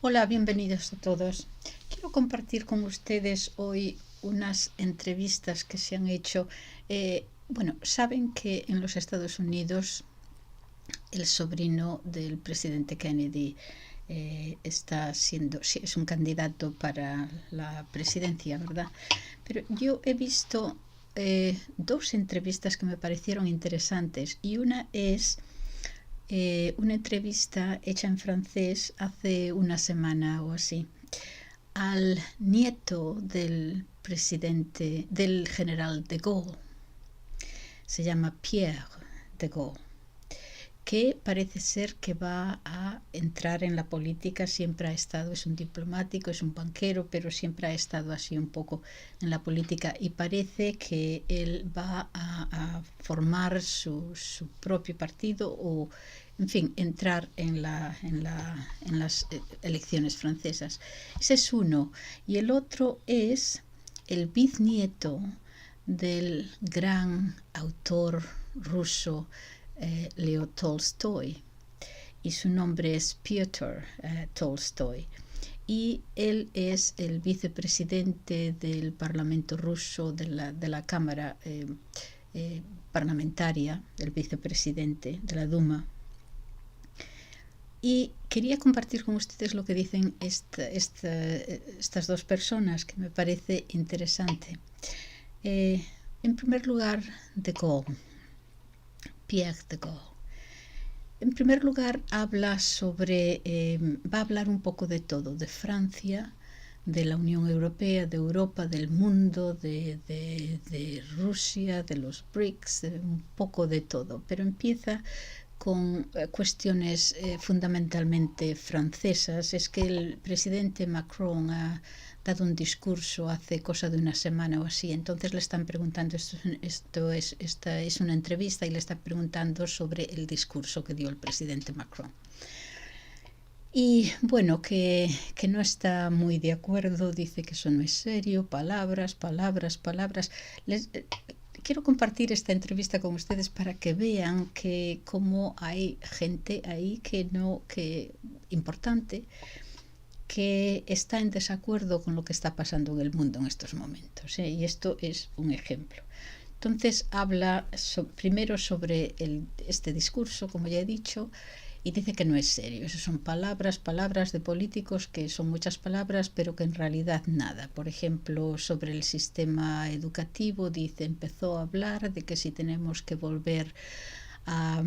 Hola, bienvenidos a todos. Quiero compartir con ustedes hoy unas entrevistas que se han hecho. Saben que en los Estados Unidos el sobrino del presidente Kennedy sí, es un candidato para la presidencia, ¿verdad? Pero yo he visto dos entrevistas que me parecieron interesantes y una es una entrevista hecha en francés hace una semana o así al nieto del presidente, del general de Gaulle. Se llama Pierre de Gaulle, que parece ser que va a entrar en la política. Siempre ha estado, es un diplomático, es un banquero, pero siempre ha estado así un poco en la política, y parece que él va a formar su propio partido, o en fin, entrar en las elecciones francesas. Ese es uno. Y el otro es el bisnieto del gran autor ruso Leo Tolstoy, y su nombre es Pyotr Tolstoy, y él es el vicepresidente del Parlamento ruso, de la Cámara parlamentaria, el vicepresidente de la Duma. Y quería compartir con ustedes lo que dicen estas dos personas, que me parece interesante. En primer lugar, de Gaulle, Pierre de Gaulle. En primer lugar, va a hablar un poco de todo, de Francia, de la Unión Europea, de Europa, del mundo, de Rusia, de los BRICS, un poco de todo, pero empieza con cuestiones fundamentalmente francesas. Es que el presidente Macron ha dado un discurso hace cosa de una semana o así, entonces le están preguntando, esta es una entrevista, y le están preguntando sobre el discurso que dio el presidente Macron. Y bueno, que no está muy de acuerdo, dice que eso no es serio, palabras. Quiero compartir esta entrevista con ustedes para que vean que cómo hay gente ahí importante, que está en desacuerdo con lo que está pasando en el mundo en estos momentos, y esto es un ejemplo. Entonces habla primero sobre este discurso, como ya he dicho, y dice que no es serio. Esas son palabras de políticos, que son muchas palabras, pero que en realidad nada. Por ejemplo, sobre el sistema educativo, empezó a hablar de que si tenemos que volver a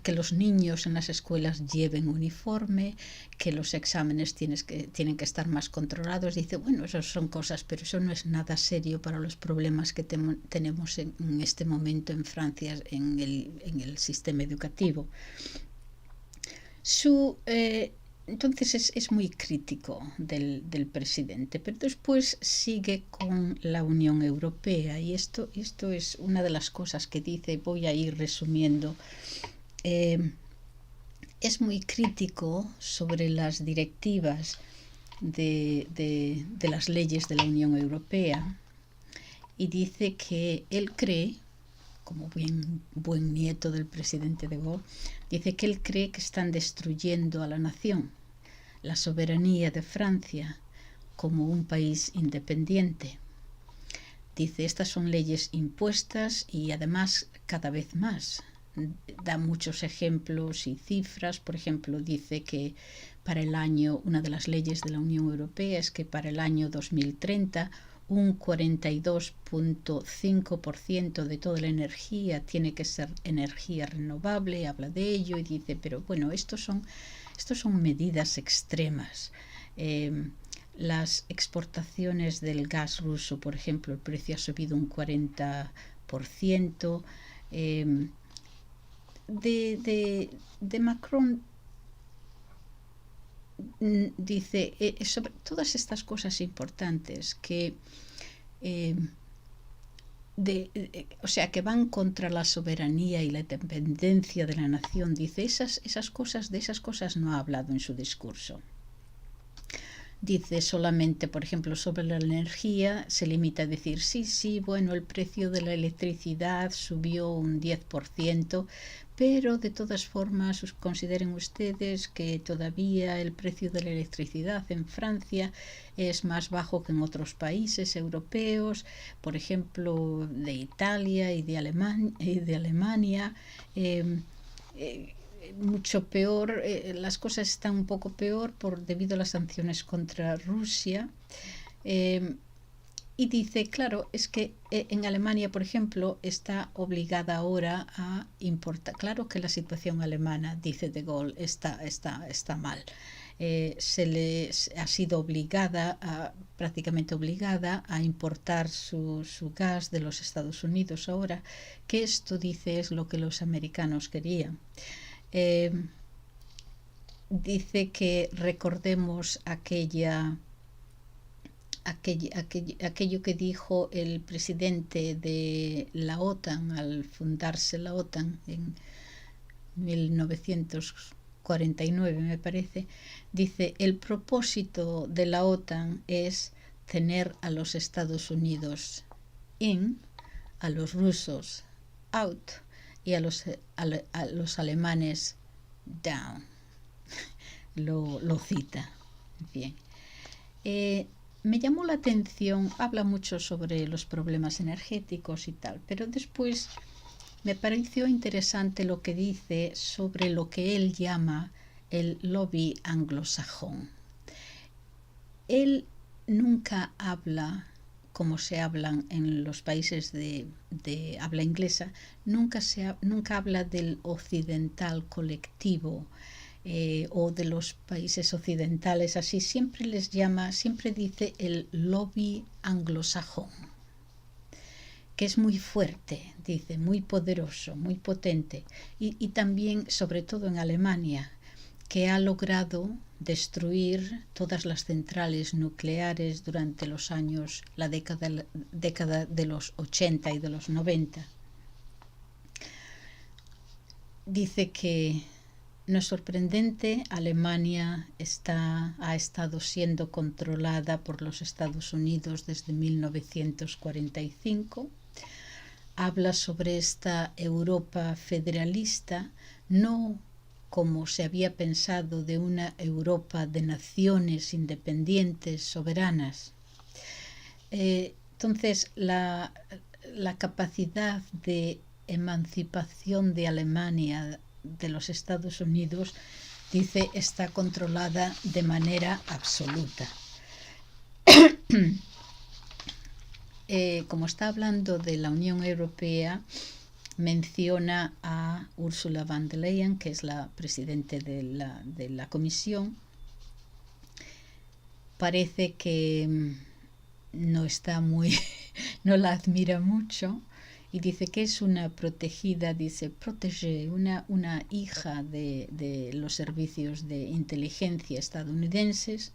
que los niños en las escuelas lleven uniforme, que los exámenes tienen que estar más controlados. Dice, bueno, esas son cosas, pero eso no es nada serio para los problemas que tenemos en este momento en Francia en el sistema educativo. Entonces es muy crítico del presidente, pero después sigue con la Unión Europea, y esto es una de las cosas que dice. Voy a ir resumiendo. Es muy crítico sobre las directivas de las leyes de la Unión Europea, y dice que él cree, como buen nieto del presidente de Gaulle, dice que él cree que están destruyendo a la nación, la soberanía de Francia como un país independiente. Dice, estas son leyes impuestas, y además cada vez más. Da muchos ejemplos y cifras. Por ejemplo, dice que una de las leyes de la Unión Europea es que para el año 2030 un 42.5% de toda la energía tiene que ser energía renovable. Habla de ello y dice, pero bueno, estos son medidas extremas. Las exportaciones del gas ruso, por ejemplo, el precio ha subido un 40%. De Macron dice sobre todas estas cosas importantes que que van contra la soberanía y la independencia de la nación. Dice, de esas cosas no ha hablado en su discurso. Dice solamente, por ejemplo, sobre la energía, se limita a decir, sí, bueno, el precio de la electricidad subió un 10%, pero de todas formas consideren ustedes que todavía el precio de la electricidad en Francia es más bajo que en otros países europeos, por ejemplo de Italia y de Alemania. Mucho peor, las cosas están un poco peor debido a las sanciones contra Rusia. Y dice, claro, es que en Alemania, por ejemplo, está obligada ahora a importar. Claro que la situación alemana, dice De Gaulle, está mal. Ha sido prácticamente obligada a importar su gas de los Estados Unidos ahora, que esto, dice, es lo que los americanos querían. Dice que recordemos aquello que dijo el presidente de la OTAN al fundarse la OTAN en 1949, me parece. Dice, el propósito de la OTAN es tener a los Estados Unidos in, a los rusos out y a los alemanes down. Lo cita. Bien. Me llamó la atención, habla mucho sobre los problemas energéticos y tal, pero después me pareció interesante lo que dice sobre lo que él llama el lobby anglosajón. Él nunca habla, como se hablan en los países de habla inglesa, nunca habla del occidental colectivo, o de los países occidentales, así siempre dice el lobby anglosajón, que es muy fuerte, dice, muy poderoso, muy potente, y también, sobre todo en Alemania, que ha logrado destruir todas las centrales nucleares durante la década de los 80 y de los 90. Dice que no es sorprendente, Alemania ha estado siendo controlada por los Estados Unidos desde 1945. Habla sobre esta Europa federalista, no como se había pensado de una Europa de naciones independientes, soberanas. Entonces, la capacidad de emancipación de Alemania de los Estados Unidos, dice, está controlada de manera absoluta. Como está hablando de la Unión Europea, menciona a Ursula von der Leyen, que es la presidenta de la Comisión. Parece que no la admira mucho. Y dice que es una protegida, dice, una hija de los servicios de inteligencia estadounidenses.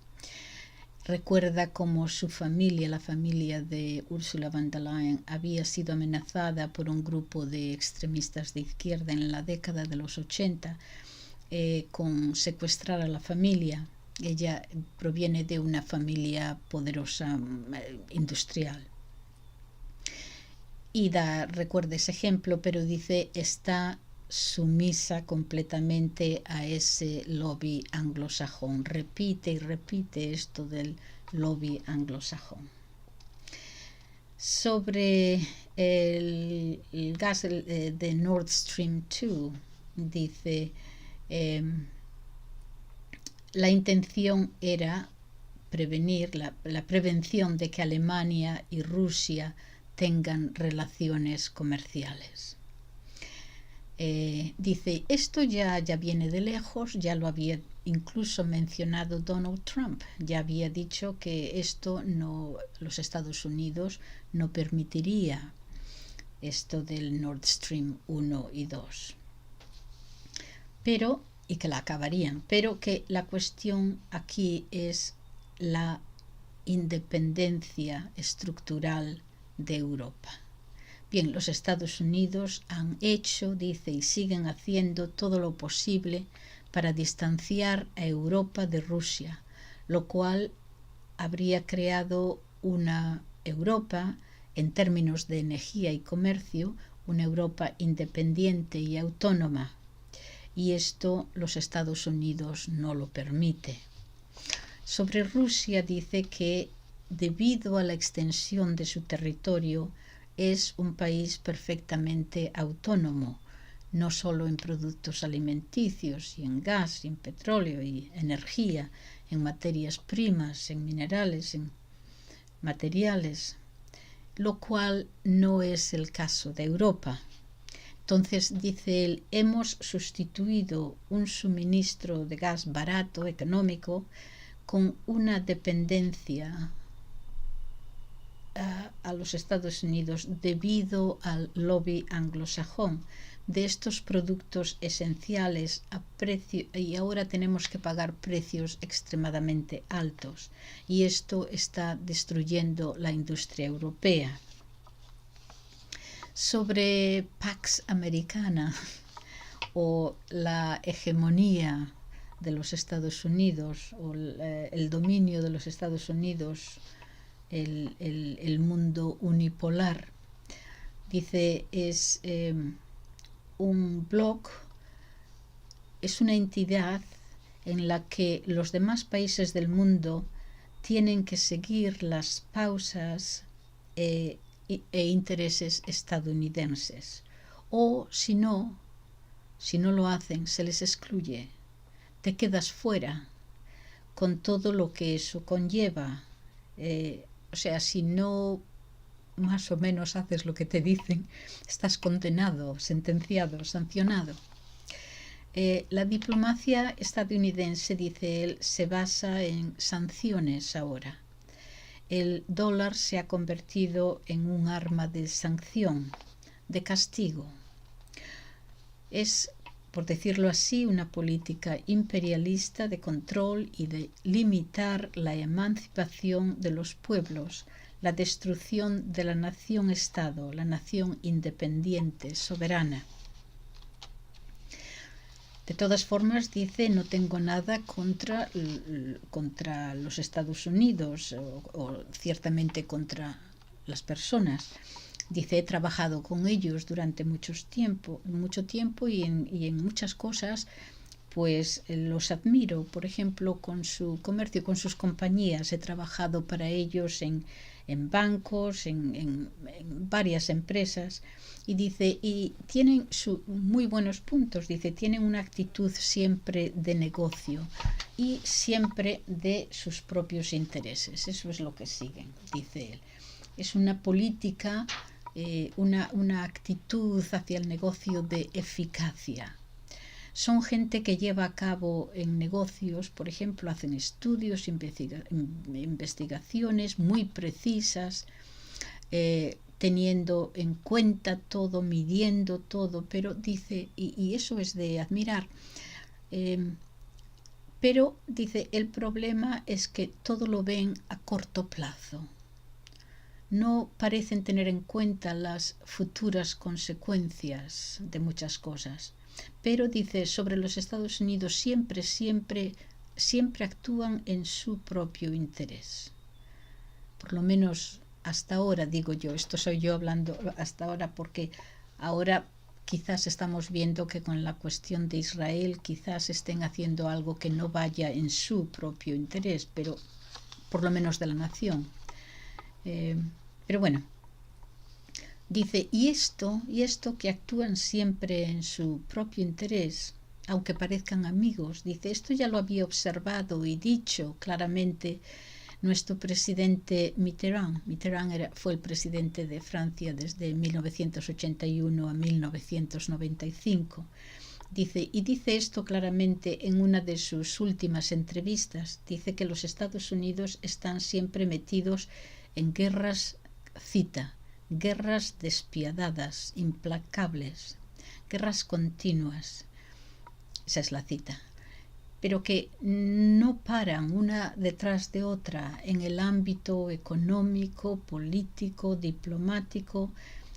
Recuerda cómo su familia, la familia de Ursula von der Leyen, había sido amenazada por un grupo de extremistas de izquierda en la década de los 80 con secuestrar a la familia. Ella proviene de una familia poderosa industrial. Y recuerda ese ejemplo, pero dice, está sumisa completamente a ese lobby anglosajón. Repite y repite esto del lobby anglosajón. Sobre el gas de Nord Stream 2, dice, la intención era prevenir, la prevención de que Alemania y Rusia tengan relaciones comerciales. Dice, esto ya viene de lejos, ya lo había incluso mencionado Donald Trump, ya había dicho que los Estados Unidos no permitiría esto del Nord Stream 1 y 2. Y que la acabarían, pero que la cuestión aquí es la independencia estructural de Europa. Bien, los Estados Unidos han hecho, dice, y siguen haciendo todo lo posible para distanciar a Europa de Rusia, lo cual habría creado una Europa, en términos de energía y comercio, una Europa independiente y autónoma, y esto los Estados Unidos no lo permite. Sobre Rusia dice que debido a la extensión de su territorio es un país perfectamente autónomo, no solo en productos alimenticios y en gas y en petróleo y energía, en materias primas, en minerales, en materiales, lo cual no es el caso de Europa. Entonces, dice él, hemos sustituido un suministro de gas barato, económico, con una dependencia a los Estados Unidos debido al lobby anglosajón de estos productos esenciales a precio, y ahora tenemos que pagar precios extremadamente altos, y esto está destruyendo la industria europea. Sobre Pax Americana o la hegemonía de los Estados Unidos o el dominio de los Estados Unidos, el mundo unipolar, dice, es un bloc, es una entidad en la que los demás países del mundo tienen que seguir las pausas e intereses estadounidenses, o si no lo hacen, se les excluye, te quedas fuera, con todo lo que eso conlleva. O sea, si no más o menos haces lo que te dicen, estás condenado, sentenciado, sancionado. La diplomacia estadounidense, dice él, se basa en sanciones ahora. El dólar se ha convertido en un arma de sanción, de castigo. Es, por decirlo así, una política imperialista de control y de limitar la emancipación de los pueblos, la destrucción de la nación-estado, la nación independiente, soberana. De todas formas, dice, no tengo nada contra los Estados Unidos o ciertamente contra las personas. Dice, he trabajado con ellos durante mucho tiempo y en muchas cosas pues los admiro. Por ejemplo, con su comercio, con sus compañías, he trabajado para ellos en bancos, en varias empresas, y dice, y tienen muy buenos puntos, dice, tienen una actitud siempre de negocio y siempre de sus propios intereses. Eso es lo que siguen, dice él. Es una política, una actitud hacia el negocio de eficacia. Son gente que lleva a cabo en negocios, por ejemplo, hacen estudios, investigaciones muy precisas, teniendo en cuenta todo, midiendo todo, pero dice, y eso es de admirar, pero dice, el problema es que todo lo ven a corto plazo. No parecen tener en cuenta las futuras consecuencias de muchas cosas. Pero dice, sobre los Estados Unidos siempre actúan en su propio interés. Por lo menos hasta ahora, digo yo, esto soy yo hablando hasta ahora, porque ahora quizás estamos viendo que con la cuestión de Israel quizás estén haciendo algo que no vaya en su propio interés, pero por lo menos de la nación. Pero bueno, dice, y esto que actúan siempre en su propio interés, aunque parezcan amigos, dice, esto ya lo había observado y dicho claramente nuestro presidente Mitterrand. Mitterrand fue el presidente de Francia desde 1981 a 1995. Dice, y dice esto claramente en una de sus últimas entrevistas. Dice que los Estados Unidos están siempre metidos en guerras, cita, guerras despiadadas, implacables, guerras continuas. Esa es la cita. Pero que no paran una detrás de otra en el ámbito económico, político, diplomático.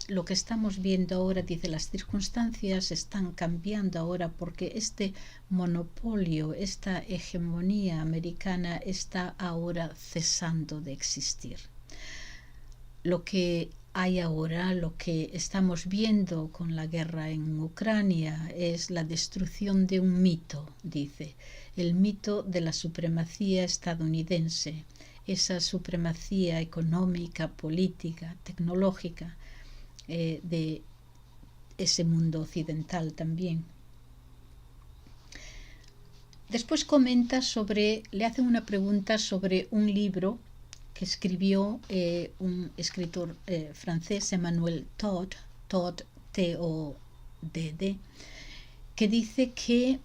Lo que estamos viendo ahora, dice, las circunstancias están cambiando ahora porque este monopolio, esta hegemonía americana está ahora cesando de existir. Lo que hay ahora, lo que estamos viendo con la guerra en Ucrania, es la destrucción de un mito, dice, el mito de la supremacía estadounidense, esa supremacía económica, política, tecnológica de ese mundo occidental también. Después le hacen una pregunta sobre un libro que escribió un escritor francés, Emmanuel Todd, T-O-D-D, que dice que,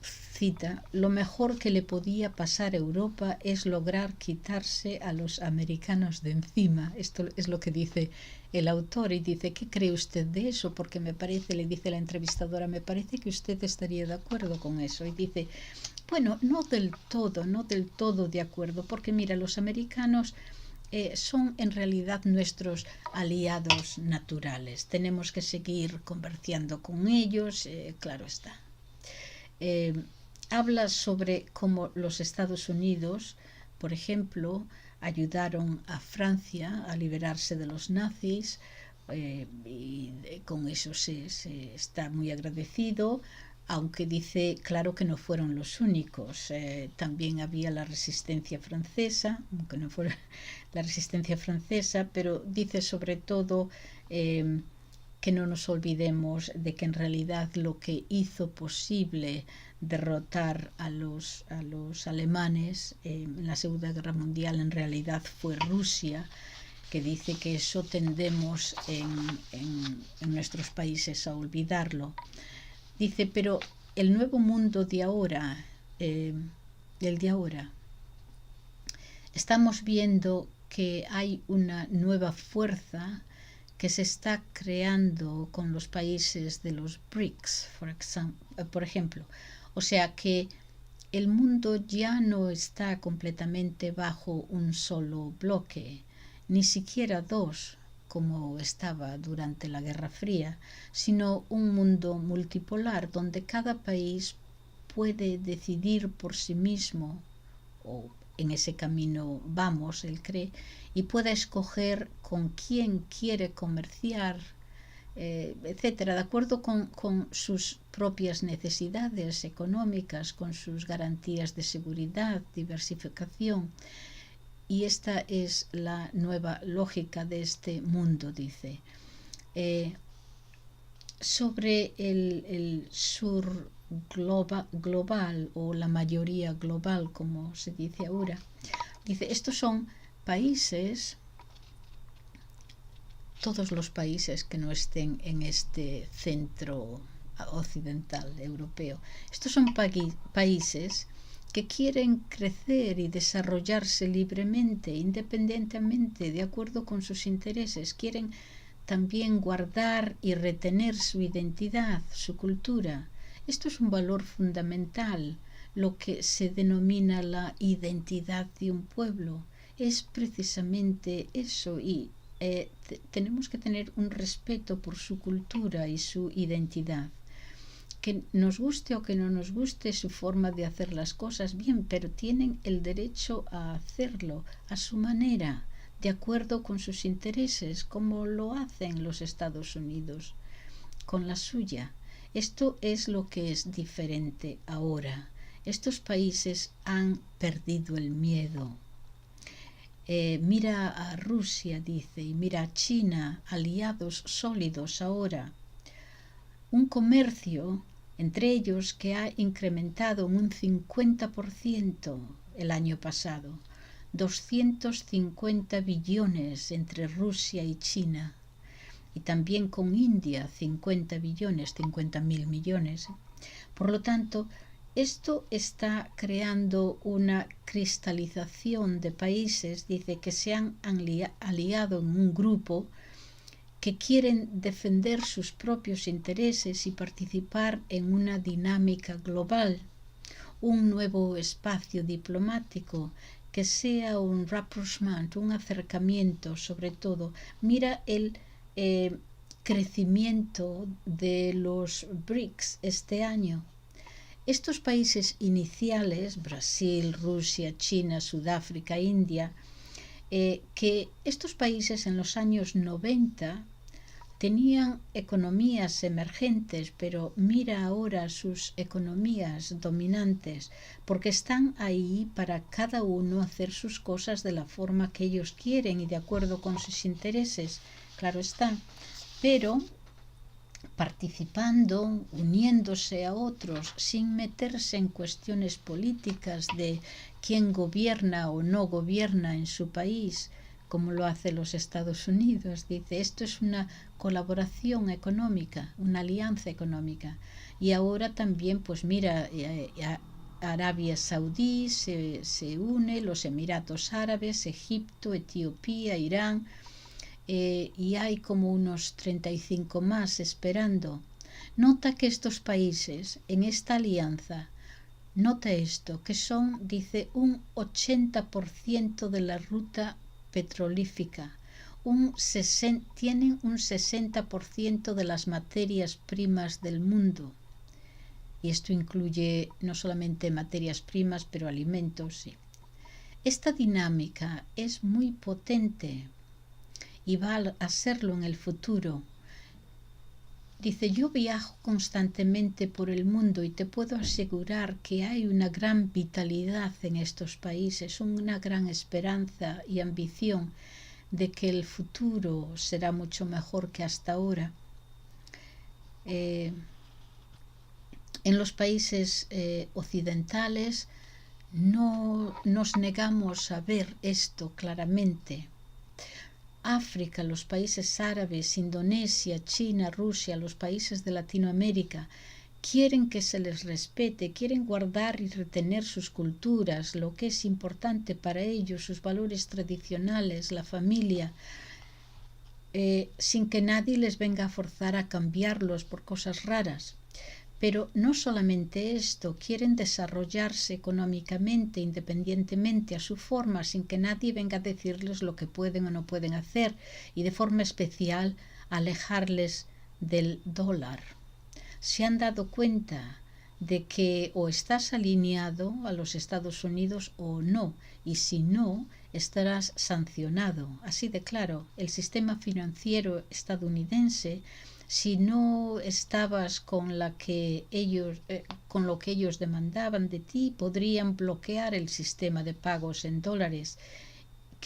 cita, lo mejor que le podía pasar a Europa es lograr quitarse a los americanos de encima. Esto es lo que dice el autor, y dice, ¿qué cree usted de eso? Porque me parece, le dice la entrevistadora, me parece que usted estaría de acuerdo con eso. Y dice, bueno, no del todo de acuerdo, porque mira, los americanos son en realidad nuestros aliados naturales. Tenemos que seguir comerciando con ellos, claro está. Habla sobre cómo los Estados Unidos, por ejemplo, ayudaron a Francia a liberarse de los nazis, y con eso se está muy agradecido, aunque dice, claro, que no fueron los únicos. También había la resistencia francesa, aunque no fuera la resistencia francesa, pero dice sobre todo que no nos olvidemos de que en realidad lo que hizo posible derrotar a los alemanes en la Segunda Guerra Mundial en realidad fue Rusia, que dice que eso tendemos en nuestros países a olvidarlo. Dice, pero el nuevo mundo de ahora, el de ahora, estamos viendo que hay una nueva fuerza que se está creando con los países de los BRICS, por ejemplo. O sea que el mundo ya no está completamente bajo un solo bloque, ni siquiera dos, como estaba durante la Guerra Fría, sino un mundo multipolar donde cada país puede decidir por sí mismo, o en ese camino vamos, él cree, y pueda escoger con quién quiere comerciar, etcétera, de acuerdo con sus propias necesidades económicas, con sus garantías de seguridad, diversificación. Y esta es la nueva lógica de este mundo, dice. Sobre el sur global o la mayoría global, como se dice ahora, dice, estos son países, todos los países que no estén en este centro occidental europeo, estos son países que quieren crecer y desarrollarse libremente, independientemente, de acuerdo con sus intereses. Quieren también guardar y retener su identidad, su cultura. Esto es un valor fundamental. Lo que se denomina la identidad de un pueblo es precisamente eso, y tenemos que tener un respeto por su cultura y su identidad. Que nos guste o que no nos guste su forma de hacer las cosas, bien, pero tienen el derecho a hacerlo a su manera, de acuerdo con sus intereses, como lo hacen los Estados Unidos con la suya. Esto es lo que es diferente ahora. Estos países han perdido el miedo. Mira a Rusia, dice, y mira a China, aliados sólidos ahora. Un comercio entre ellos que ha incrementado un 50% el año pasado, 250 billones entre Rusia y China, y también con India 50 billones, 50.000 millones. Por lo tanto, esto está creando una cristalización de países, dice, que se han aliado en un grupo que quieren defender sus propios intereses y participar en una dinámica global, un nuevo espacio diplomático que sea un rapprochement, un acercamiento sobre todo. Mira el crecimiento de los BRICS este año. Estos países iniciales, Brasil, Rusia, China, Sudáfrica, India, que estos países en los años 90 tenían economías emergentes, pero mira ahora sus economías dominantes, porque están ahí para cada uno hacer sus cosas de la forma que ellos quieren y de acuerdo con sus intereses, claro está, pero participando, uniéndose a otros, sin meterse en cuestiones políticas de quién gobierna o no gobierna en su país, como lo hace los Estados Unidos. Dice, esto es una colaboración económica, una alianza económica. Y ahora también, pues mira, Arabia Saudí se une, los Emiratos Árabes, Egipto, Etiopía, Irán, y hay como unos 35 más esperando. Nota que estos países en esta alianza, nota esto, que son, dice, un 80% de la ruta petrolífica, tienen un 60% de las materias primas del mundo. Y esto incluye no solamente materias primas, pero alimentos, sí. Esta dinámica es muy potente y va a serlo en el futuro. Dice, yo viajo constantemente por el mundo y te puedo asegurar que hay una gran vitalidad en estos países, una gran esperanza y ambición de que el futuro será mucho mejor que hasta ahora. En los países occidentales no nos negamos a ver esto claramente. África, los países árabes, Indonesia, China, Rusia, los países de Latinoamérica, quieren que se les respete, quieren guardar y retener sus culturas, lo que es importante para ellos, sus valores tradicionales, la familia, sin que nadie les venga a forzar a cambiarlos por cosas raras. Pero no solamente esto, quieren desarrollarse económicamente, independientemente a su forma, sin que nadie venga a decirles lo que pueden o no pueden hacer, y de forma especial alejarles del dólar. Se han dado cuenta de que o estás alineado a los Estados Unidos o no, y si no, estarás sancionado. Así de claro, el sistema financiero estadounidense, si no estabas con lo que ellos demandaban de ti, podrían bloquear el sistema de pagos en dólares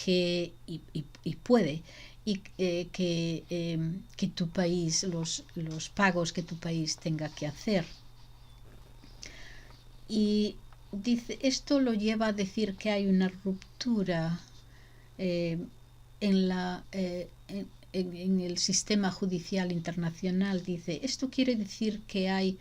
y puede que tu país, los pagos que tu país tenga que hacer. Y dice, esto lo lleva a decir que hay una ruptura en el sistema judicial internacional. Dice, esto quiere decir que hay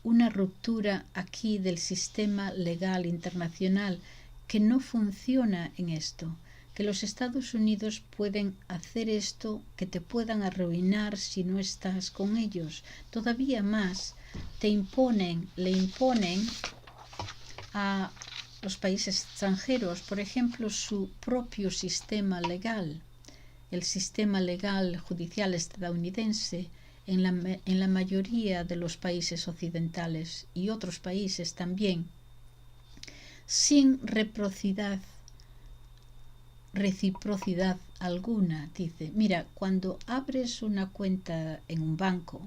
una ruptura aquí del sistema legal internacional que no funciona en esto, que los Estados Unidos pueden hacer esto, que te puedan arruinar si no estás con ellos. Todavía más, le imponen a los países extranjeros, por ejemplo, su propio sistema legal. El sistema legal judicial estadounidense en la mayoría de los países occidentales y otros países también, sin reciprocidad alguna. Dice, mira, cuando abres una cuenta en un banco,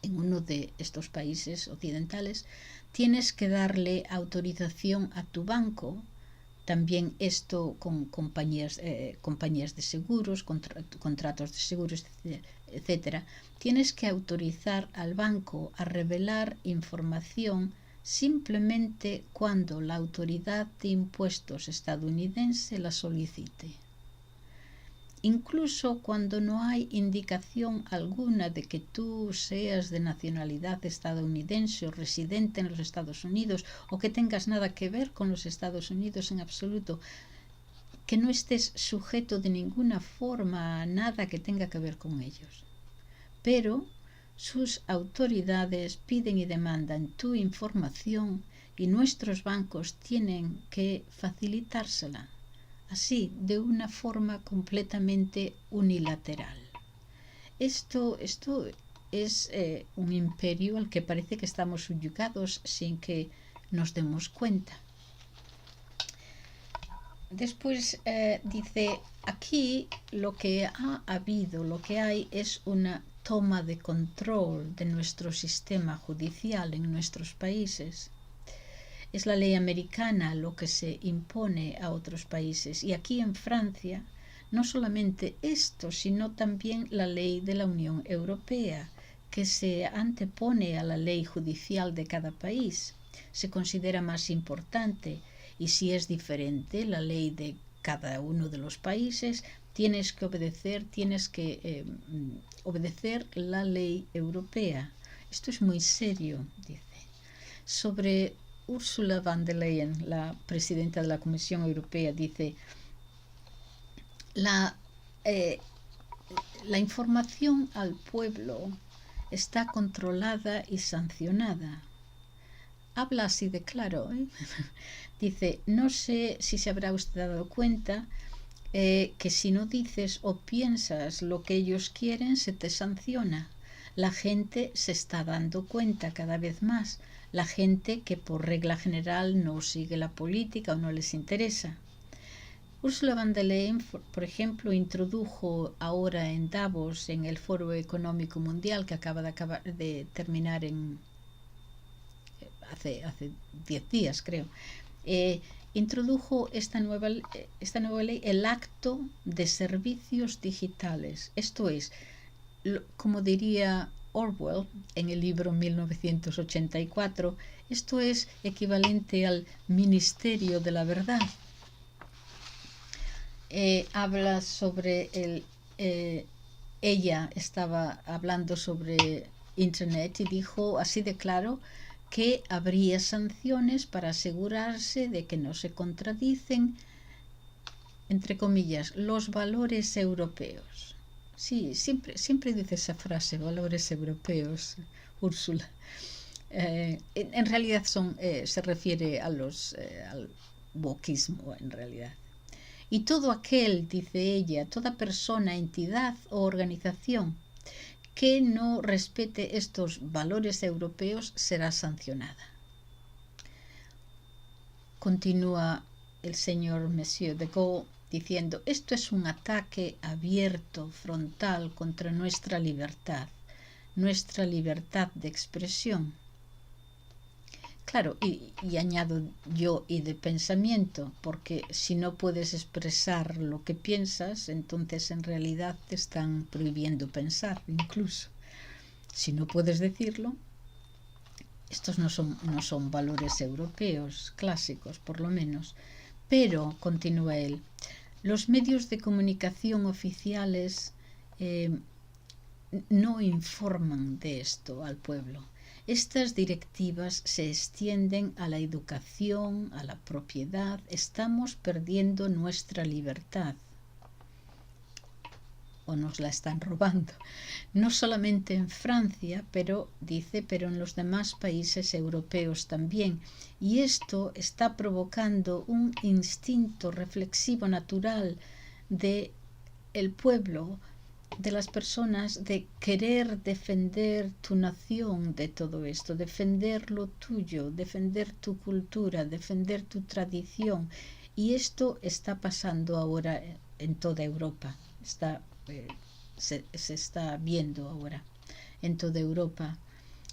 en uno de estos países occidentales, tienes que darle autorización a tu banco. También esto con compañías de seguros, contratos de seguros, etcétera. Tienes que autorizar al banco a revelar información simplemente cuando la autoridad de impuestos estadounidense la solicite. Incluso cuando no hay indicación alguna de que tú seas de nacionalidad estadounidense o residente en los Estados Unidos o que tengas nada que ver con los Estados Unidos en absoluto, que no estés sujeto de ninguna forma a nada que tenga que ver con ellos. Pero sus autoridades piden y demandan tu información y nuestros bancos tienen que facilitársela. Así, de una forma completamente unilateral. Esto es un imperio al que parece que estamos subyugados sin que nos demos cuenta. Después dice, aquí lo que ha habido, lo que hay es una toma de control de nuestro sistema judicial en nuestros países. Es la ley americana lo que se impone a otros países. Y aquí en Francia, no solamente esto, sino también la ley de la Unión Europea, que se antepone a la ley judicial de cada país. Se considera más importante. Y si es diferente la ley de cada uno de los países, tienes que obedecer la ley europea. Esto es muy serio, dice. Sobre Ursula von der Leyen, la presidenta de la Comisión Europea, dice, la información al pueblo está controlada y sancionada. Habla así de claro, ¿eh? Dice, no sé si se habrá usted dado cuenta que si no dices o piensas lo que ellos quieren, se te sanciona. La gente se está dando cuenta cada vez más. La gente que por regla general no sigue la política o no les interesa. Ursula von der Leyen, por ejemplo, introdujo ahora en Davos, en el Foro Económico Mundial que acaba de terminar hace 10 días, creo, introdujo esta nueva ley, el acto de servicios digitales. Esto es, como diría Orwell en el libro 1984, esto es equivalente al Ministerio de la Verdad. Habla sobre ella estaba hablando sobre Internet y dijo así de claro que habría sanciones para asegurarse de que no se contradicen, entre comillas, los valores europeos. Sí, siempre dice esa frase, valores europeos, Úrsula. En realidad se refiere al wokismo, en realidad. Y todo aquel, dice ella, toda persona, entidad o organización que no respete estos valores europeos será sancionada. Continúa el señor Monsieur de Gaulle diciendo, esto es un ataque abierto, frontal, contra nuestra libertad de expresión. Claro, y añado yo, y de pensamiento, porque si no puedes expresar lo que piensas, entonces en realidad te están prohibiendo pensar, incluso. Si no puedes decirlo, estos no son valores europeos clásicos, por lo menos. Pero, continúa él, los medios de comunicación oficiales no informan de esto al pueblo. Estas directivas se extienden a la educación, a la propiedad. Estamos perdiendo nuestra libertad. O nos la están robando. No solamente en Francia, pero en los demás países europeos también. Y esto está provocando un instinto reflexivo natural del pueblo, de las personas, de querer defender tu nación de todo esto, defender lo tuyo, defender tu cultura, defender tu tradición. Y esto está pasando ahora en toda Europa. Se está viendo ahora en toda Europa.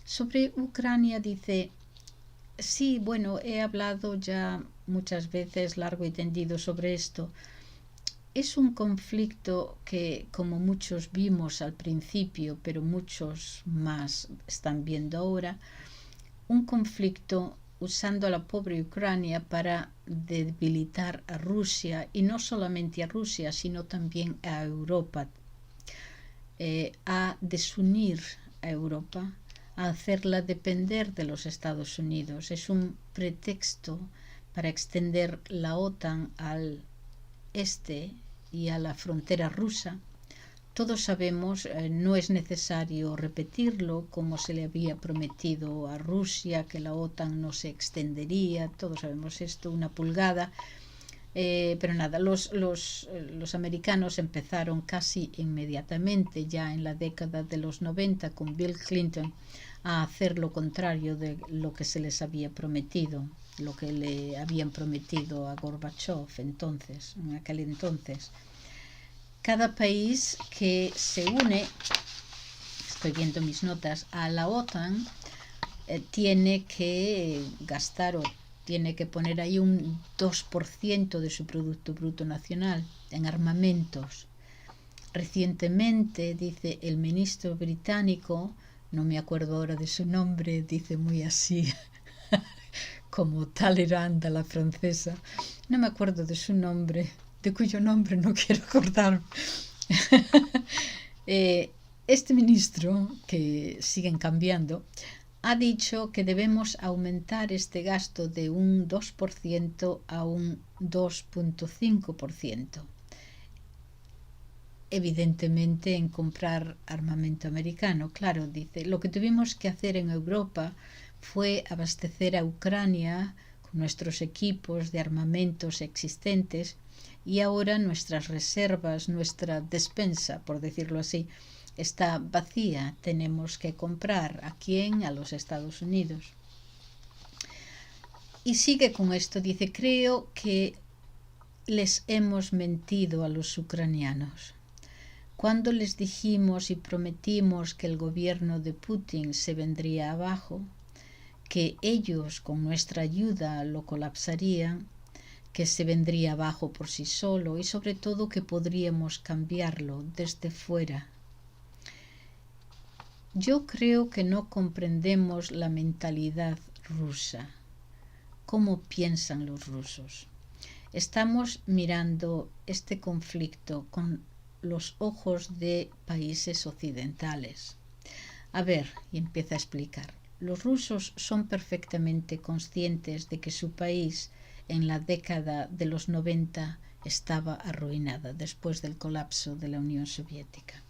Sobre Ucrania dice, sí, bueno, he hablado ya muchas veces largo y tendido sobre esto. Es un conflicto que, como muchos vimos al principio, pero muchos más están viendo ahora, un conflicto usando a la pobre Ucrania para debilitar a Rusia, y no solamente a Rusia, sino también a Europa, a desunir a Europa, a hacerla depender de los Estados Unidos. Es un pretexto para extender la OTAN al este y a la frontera rusa. Todos sabemos, no es necesario repetirlo, como se le había prometido a Rusia, que la OTAN no se extendería. Todos sabemos esto, 1 pulgada. Pero nada, los americanos empezaron casi inmediatamente, ya en la década de los 90, con Bill Clinton, a hacer lo contrario de lo que se les había prometido. lo que le habían prometido a Gorbachev entonces, en aquel entonces. Cada país que se une, estoy viendo mis notas, a la OTAN, tiene que gastar o tiene que poner ahí un 2% de su Producto Bruto Nacional en armamentos. Recientemente, dice el ministro británico, no me acuerdo ahora de su nombre, dice muy así, como Talleyrand, la francesa, no me acuerdo de su nombre, de cuyo nombre no quiero acordarme. Este ministro, que siguen cambiando, ha dicho que debemos aumentar este gasto de un 2% a un 2,5%. Evidentemente en comprar armamento americano. Claro, dice, lo que tuvimos que hacer en Europa fue abastecer a Ucrania con nuestros equipos de armamentos existentes y ahora nuestras reservas, nuestra despensa, por decirlo así, está vacía. Tenemos que comprar. ¿A quién? A los Estados Unidos. Y sigue con esto, dice, creo que les hemos mentido a los ucranianos. Cuando les dijimos y prometimos que el gobierno de Putin se vendría abajo, que ellos con nuestra ayuda lo colapsarían, que se vendría abajo por sí solo y sobre todo que podríamos cambiarlo desde fuera. Yo creo que no comprendemos la mentalidad rusa, cómo piensan los rusos. Estamos mirando este conflicto con los ojos de países occidentales. A ver, y empieza a explicar. Los rusos son perfectamente conscientes de que su país en la década de los 90 estaba arruinada después del colapso de la Unión Soviética.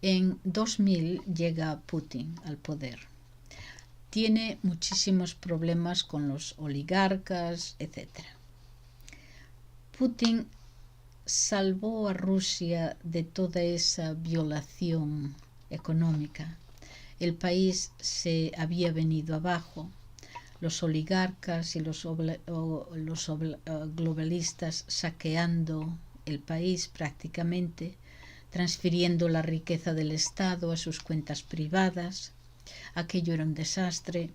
En 2000 llega Putin al poder. Tiene muchísimos problemas con los oligarcas, etc. Putin salvó a Rusia de toda esa violación económica. El país se había venido abajo. Los oligarcas y los globalistas saqueando el país prácticamente, transfiriendo la riqueza del Estado a sus cuentas privadas. Aquello era un desastre.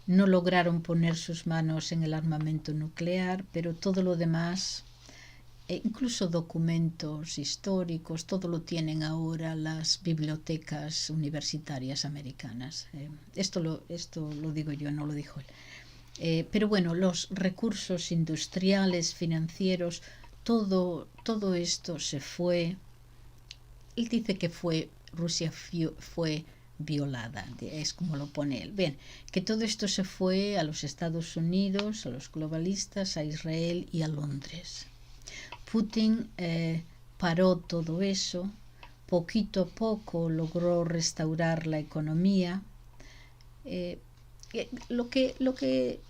No lograron poner sus manos en el armamento nuclear, pero todo lo demás, incluso documentos históricos, todo lo tienen ahora las bibliotecas universitarias americanas. Esto lo digo yo, no lo dijo él. Pero bueno, los recursos industriales, financieros, todo esto se fue. Él dice que Rusia fue violada, es como lo pone él. Bien, que todo esto se fue a los Estados Unidos, a los globalistas, a Israel y a Londres. Putin paró todo eso, poquito a poco logró restaurar la economía. Lo que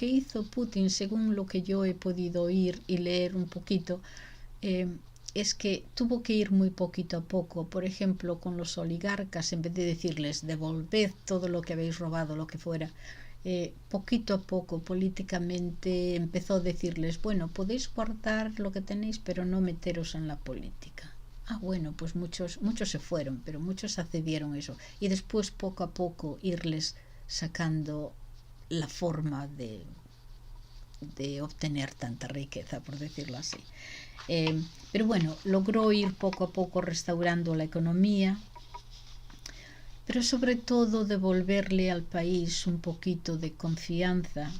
hizo Putin, según lo que yo he podido oír y leer un poquito, es que tuvo que ir muy poquito a poco. Por ejemplo, con los oligarcas, en vez de decirles devolved todo lo que habéis robado, lo que fuera, poquito a poco políticamente empezó a decirles, bueno, podéis guardar lo que tenéis, pero no meteros en la política. Bueno, pues muchos se fueron, pero muchos accedieron a eso. Y después, poco a poco, irles sacando la forma de obtener tanta riqueza, por decirlo así. Pero bueno, logró ir poco a poco restaurando la economía, pero sobre todo devolverle al país un poquito de confianza,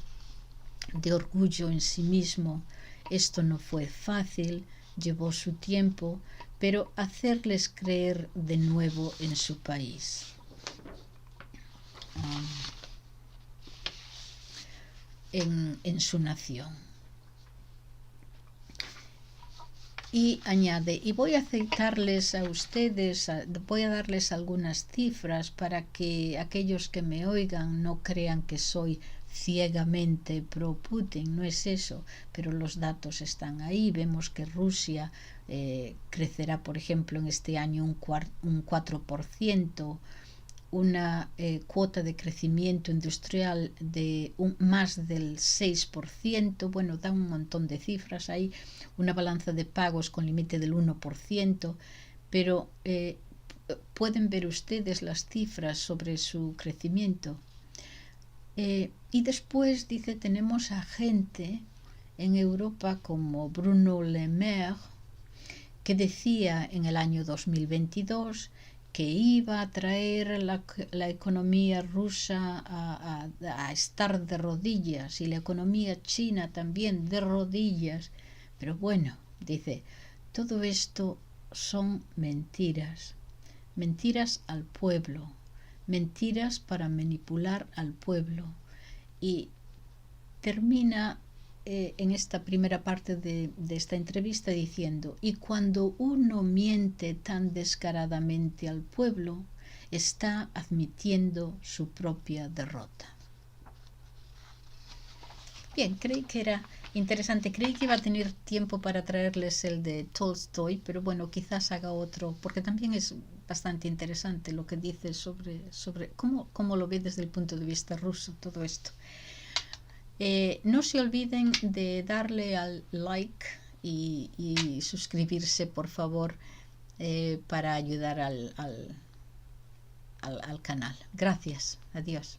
de orgullo en sí mismo. Esto no fue fácil, llevó su tiempo, pero hacerles creer de nuevo en su país. En su nación. Y añade, y voy a citarles a ustedes, voy a darles algunas cifras para que aquellos que me oigan no crean que soy ciegamente pro Putin, no es eso, pero los datos están ahí. Vemos que Rusia crecerá, por ejemplo, en este año un 4%, una cuota de crecimiento industrial de más del 6%, bueno, da un montón de cifras, hay una balanza de pagos con límite del 1%, pero pueden ver ustedes las cifras sobre su crecimiento. Y después, dice, tenemos a gente en Europa como Bruno Le Maire, que decía en el año 2022 que iba a traer la economía rusa a estar de rodillas y la economía china también de rodillas. Pero bueno, dice, todo esto son mentiras, mentiras al pueblo, mentiras para manipular al pueblo. Y termina en esta primera parte de esta entrevista diciendo, y cuando uno miente tan descaradamente al pueblo, está admitiendo su propia derrota. Bien, creí que era interesante, creí que iba a tener tiempo para traerles el de Tolstoy, pero bueno, quizás haga otro, porque también es bastante interesante lo que dice sobre cómo lo ve desde el punto de vista ruso todo esto. No se olviden de darle al like y suscribirse, por favor, para ayudar al canal. Gracias. Adiós.